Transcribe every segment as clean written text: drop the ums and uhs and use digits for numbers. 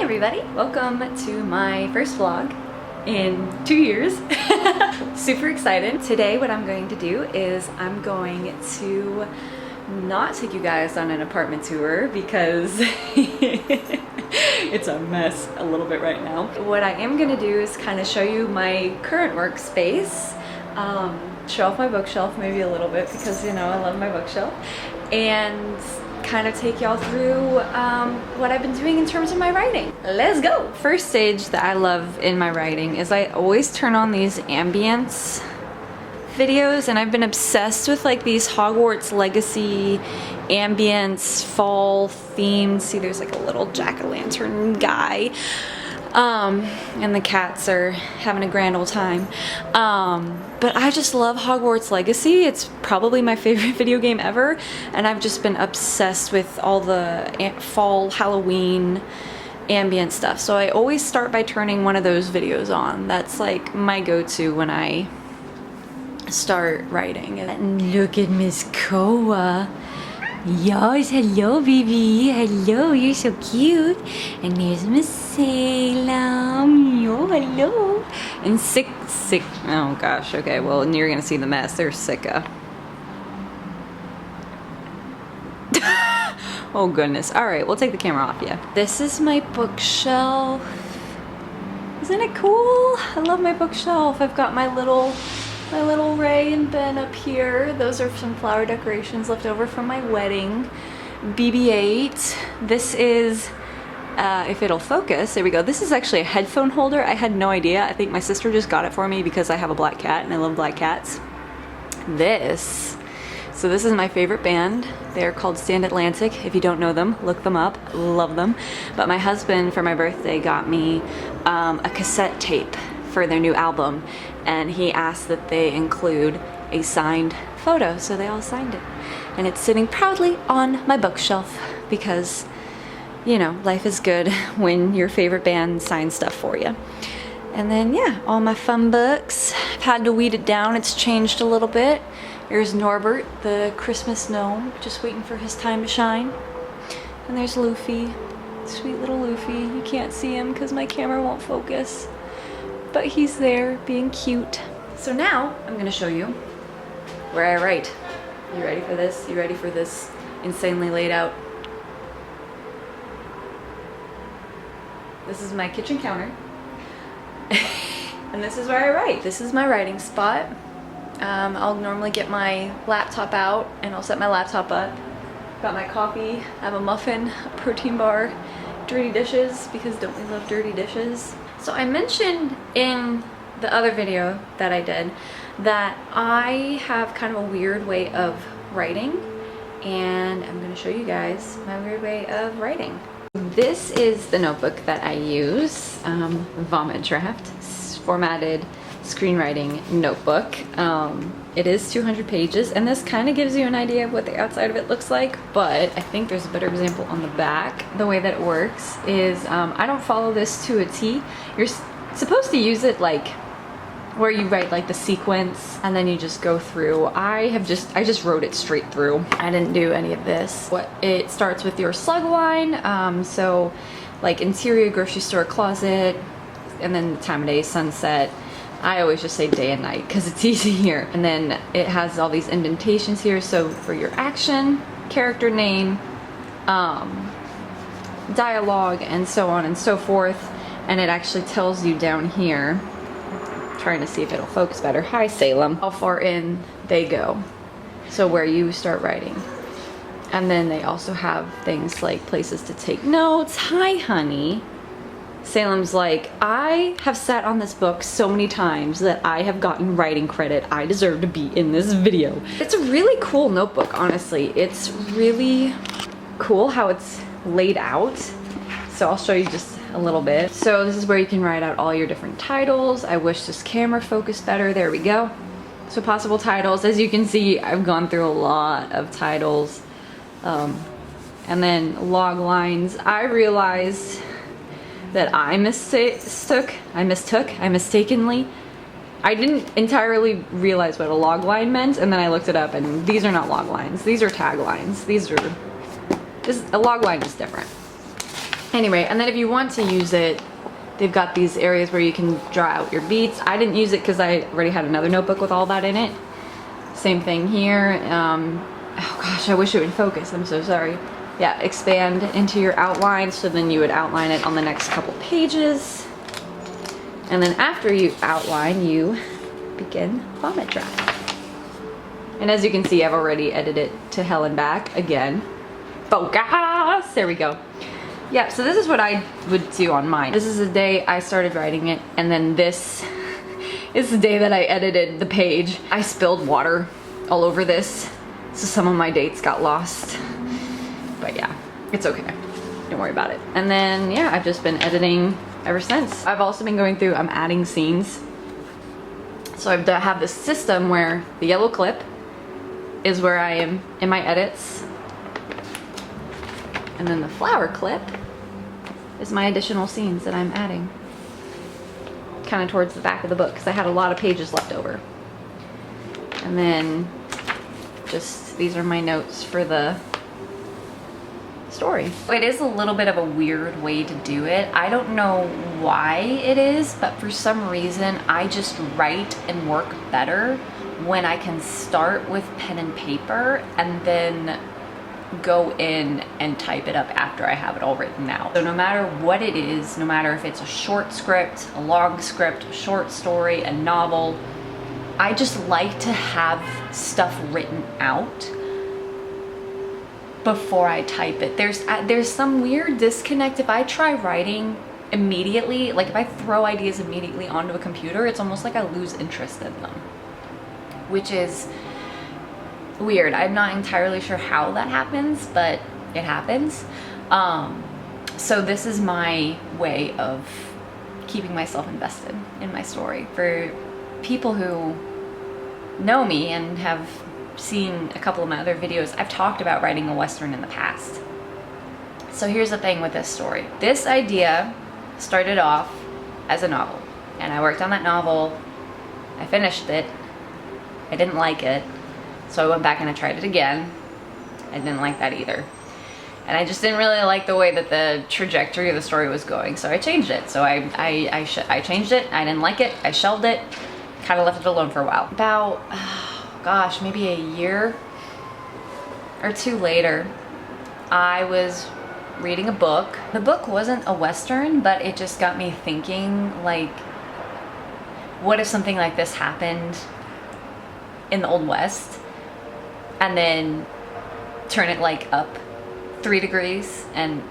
Hi everybody! Welcome to my first vlog in 2 years. Super excited. Today what I'm going to do is I'm going to not take you guys on an apartment tour because it's a mess a little bit right now. What I am going to do is kind of show you my current workspace, show off my bookshelf maybe a little bit because you know I love my bookshelf, and kind of take y'all through what I've been doing in terms of my writing. Let's go! First stage that I love in my writing is I always turn on these ambience videos, and I've been obsessed with like these Hogwarts Legacy ambience fall themed. See, there's like a little jack-o'-lantern guy. And the cats are having a grand old time. But I just love Hogwarts Legacy. It's probably my favorite video game ever, and I've just been obsessed with all the fall Halloween ambient stuff. So I always start by turning one of those videos on. That's like my go-to when I start writing. And look at Miss Koa. Yes, hello baby, hello, you're so cute. And there's Miss Salem, yo, hello. And sick, oh gosh, okay, well you're gonna see the mess. There's Sika. Oh goodness, alright, we'll take the camera off, yeah. This is my bookshelf. Isn't it cool? I love my bookshelf. I've got my little Ray and Ben up here. Those are some flower decorations left over from my wedding. BB-8. This is, if it'll focus, there we go. This is actually a headphone holder. I had no idea. I think my sister just got it for me because I have a black cat and I love black cats. So this is my favorite band. They're called Stand Atlantic. If you don't know them, look them up. Love them. But my husband, for my birthday, got me a cassette tape for their new album, and he asked that they include a signed photo, so they all signed it, and it's sitting proudly on my bookshelf because, you know, life is good when your favorite band signs stuff for you. And then yeah, all my fun books. I've had to weed it down. It's changed a little bit. Here's Norbert, the Christmas gnome, just waiting for his time to shine. And there's Luffy, sweet little Luffy. You can't see him because my camera won't focus, but he's there being cute. So now I'm gonna show you where I write. You ready for this? You ready for this insanely laid out? This is my kitchen counter. And this is where I write. This is my writing spot. I'll normally get my laptop out and I'll set my laptop up. Got my coffee, I have a muffin, a protein bar, dirty dishes, because don't we love dirty dishes? So I mentioned in the other video that I did that I have kind of a weird way of writing, and I'm going to show you guys my weird way of writing. This is the notebook that I use, Vomit Draft, formatted screenwriting notebook. It is 200 pages, and this kind of gives you an idea of what the outside of it looks like, but I think there's a better example on the back. The way that it works is I don't follow this to a T. You're supposed to use it like where you write like the sequence and then you just go through. I just wrote it straight through. I didn't do any of this. It starts with your slug line, so like interior grocery store closet, and then the time of day, sunset. I always just say day and night because it's easier. And then it has all these indentations here, so for your action, character name, dialogue, and so on and so forth. And it actually tells you down here, trying to see if it'll focus better. Hi Salem. How far in they go, so where you start writing. And then they also have things like places to take notes. Hi honey. Salem's like, I have sat on this book so many times that I have gotten writing credit. I deserve to be in this video. It's a really cool notebook, honestly. It's really cool how it's laid out. So I'll show you just a little bit. So this is where you can write out all your different titles. I wish this camera focused better. There we go. So possible titles. As you can see, I've gone through a lot of titles. And then log lines. I realized that I mistakenly, I didn't entirely realize what a log line meant, and then I looked it up, and these are not log lines. These are tag lines. A log line is different. Anyway, and then if you want to use it, they've got these areas where you can draw out your beats. I didn't use it because I already had another notebook with all that in it. Same thing here. Oh gosh, I wish it would focus. I'm so sorry. Yeah, expand into your outline, so then you would outline it on the next couple pages. And then after you outline, you begin vomit draft. And as you can see, I've already edited to hell and back again. Focus! There we go. Yeah, so this is what I would do on mine. This is the day I started writing it, and then this is the day that I edited the page. I spilled water all over this, so some of my dates got lost. But yeah, it's okay. Don't worry about it. And then, yeah, I've just been editing ever since. I've also been going through, I'm adding scenes. So I have this system where the yellow clip is where I am in my edits. And then the flower clip is my additional scenes that I'm adding. Kind of towards the back of the book, because I had a lot of pages left over. And then just, these are my notes for the story. It is a little bit of a weird way to do it. I don't know why it is, but for some reason I just write and work better when I can start with pen and paper and then go in and type it up after I have it all written out. So no matter what it is, no matter if it's a short script, a long script, a short story, a novel, I just like to have stuff written out before I type it. There's some weird disconnect. If I try writing immediately, like if I throw ideas immediately onto a computer, it's almost like I lose interest in them, which is weird. I'm not entirely sure how that happens, but it happens. So this is my way of keeping myself invested in my story. For people who know me and have seen a couple of my other videos, I've talked about writing a Western in the past. So here's the thing with this story. This idea started off as a novel, and I worked on that novel. I finished it. I didn't like it, so I went back and I tried it again. I didn't like that either. And I just didn't really like the way that the trajectory of the story was going, so I changed it. So I changed it. I didn't like it. I shelved it. Kind of left it alone for a while. About, gosh, maybe a year or two later, I was reading a book. The book wasn't a Western, but it just got me thinking, like, what if something like this happened in the Old West and then turn it like up 3 degrees and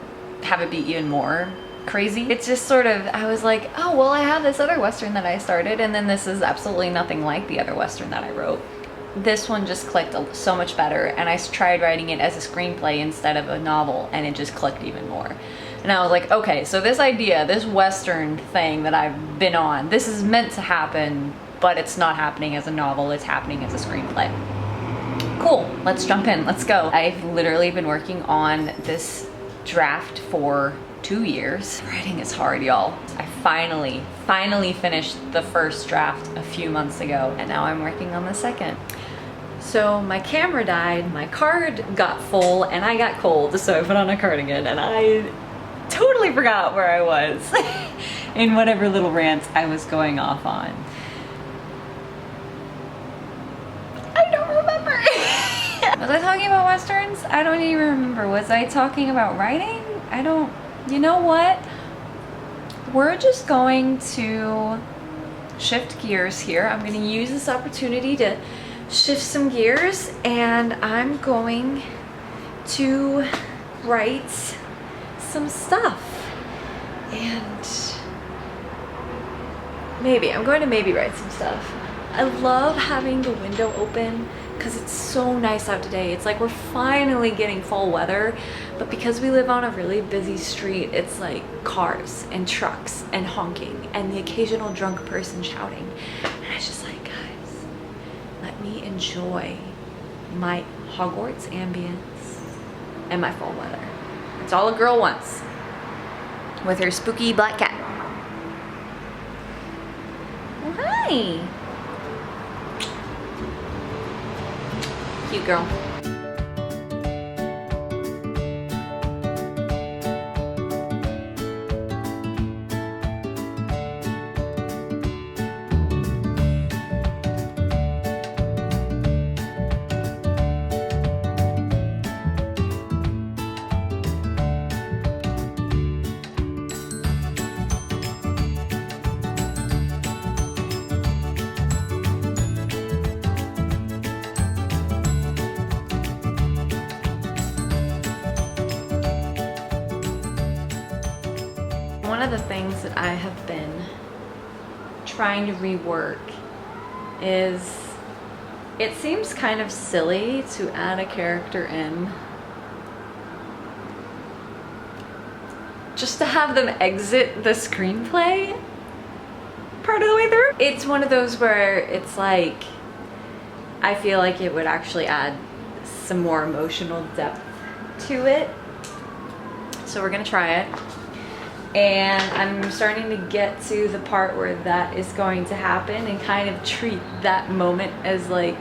have it be even more crazy? It's just sort of, I was like, oh, well, I have this other Western that I started, and then this is absolutely nothing like the other Western that I wrote. This one just clicked so much better, and I tried writing it as a screenplay instead of a novel, and it just clicked even more. And I was like, okay, so this idea, this Western thing that I've been on, this is meant to happen, but it's not happening as a novel, it's happening as a screenplay. Cool, let's jump in, let's go. I've literally been working on this draft for 2 years. Writing is hard, y'all. I finally finished the first draft a few months ago, and now I'm working on the second. So my camera died, my card got full, and I got cold, so I put on a cardigan, and I totally forgot where I was in whatever little rant I was going off on. I don't remember. Was I talking about Westerns? I don't even remember. Was I talking about writing? I don't, you know what? We're just going to shift gears here. I'm going to use this opportunity to shift some gears, and I'm going to write some stuff. And I'm going to write some stuff. I love having the window open because it's so nice out today. It's like we're finally getting fall weather, but because we live on a really busy street, it's like cars and trucks and honking and the occasional drunk person shouting. And it's just like, guys, let me enjoy my Hogwarts ambience and my fall weather. It's all a girl wants with her spooky black cat. Oh, hi. Cute girl. one of the things that I have been trying to rework is it seems kind of silly to add a character in just to have them exit the screenplay part of the way through. It's one of those where it's like, I feel like it would actually add some more emotional depth to it. So we're gonna try it. And I'm starting to get to the part where that is going to happen and kind of treat that moment as like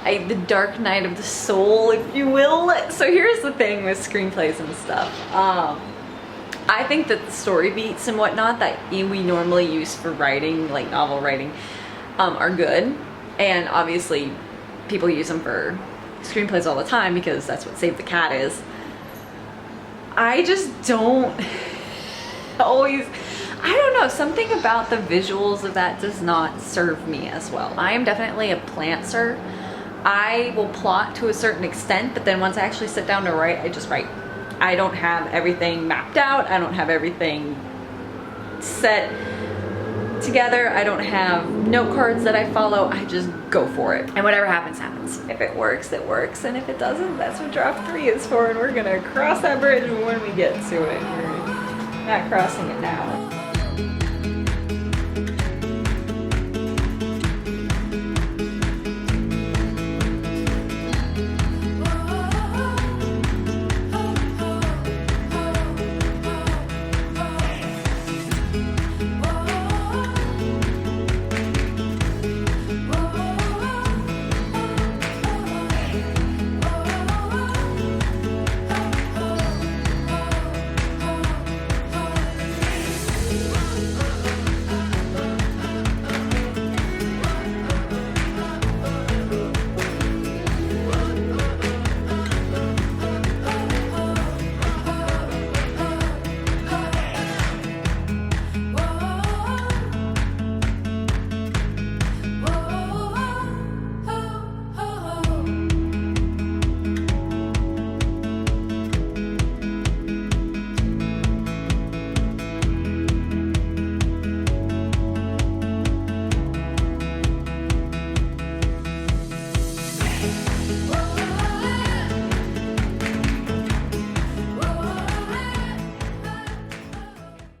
the dark night of the soul, if you will. So here's the thing with screenplays and stuff. I think that the story beats and whatnot that we normally use for writing, like novel writing, are good. And obviously people use them for screenplays all the time because that's what Save the Cat is. I just don't always, I don't know, something about the visuals of that does not serve me as well. I am definitely a plantser. I will plot to a certain extent, but then once I actually sit down to write, I just write. I don't have everything mapped out. I don't have everything set together. I don't have note cards that I follow. I just go for it. And whatever happens, happens. If it works, it works. And if it doesn't, that's what draft 3 is for. And we're gonna cross that bridge when we get to it. We're not crossing it now.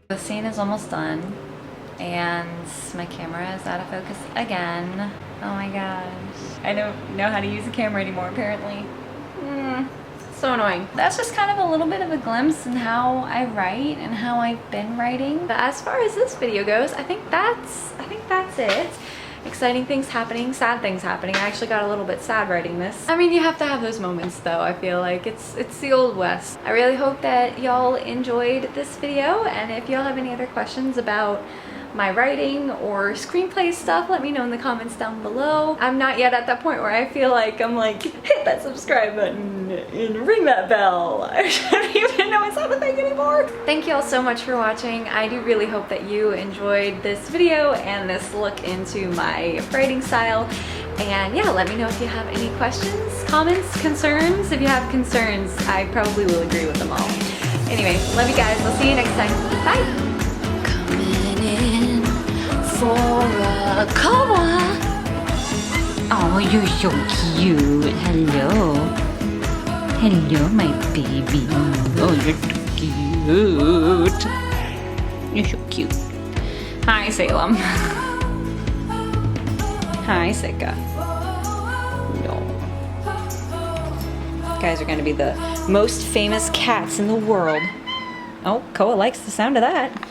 The scene is almost done and my camera is out of focus again. Oh my gosh. I don't know how to use a camera anymore apparently. So annoying. That's just kind of a little bit of a glimpse in how I write and how I've been writing. But as far as this video goes, I think that's it. Exciting things happening, sad things happening. I actually got a little bit sad writing this. I mean, you have to have those moments though. I feel like it's the old west. I really hope that y'all enjoyed this video, and if y'all have any other questions about my writing or screenplay stuff, let me know in the comments down below. I'm not yet at that point where I feel like I'm like, hit that subscribe button and ring that bell. I don't even know it's not a thing anymore. Thank you all so much for watching. I do really hope that you enjoyed this video and this look into my writing style. And yeah, let me know if you have any questions, comments, concerns. If you have concerns, I probably will agree with them all. Anyway, love you guys. I'll see you next time. Bye. For a cover. Oh, you're so cute. Hello. Hello, my baby. Oh, you're so cute. You're so cute. Hi, Salem. Hi, Sika. No. You guys are gonna be the most famous cats in the world. Oh, Koa likes the sound of that.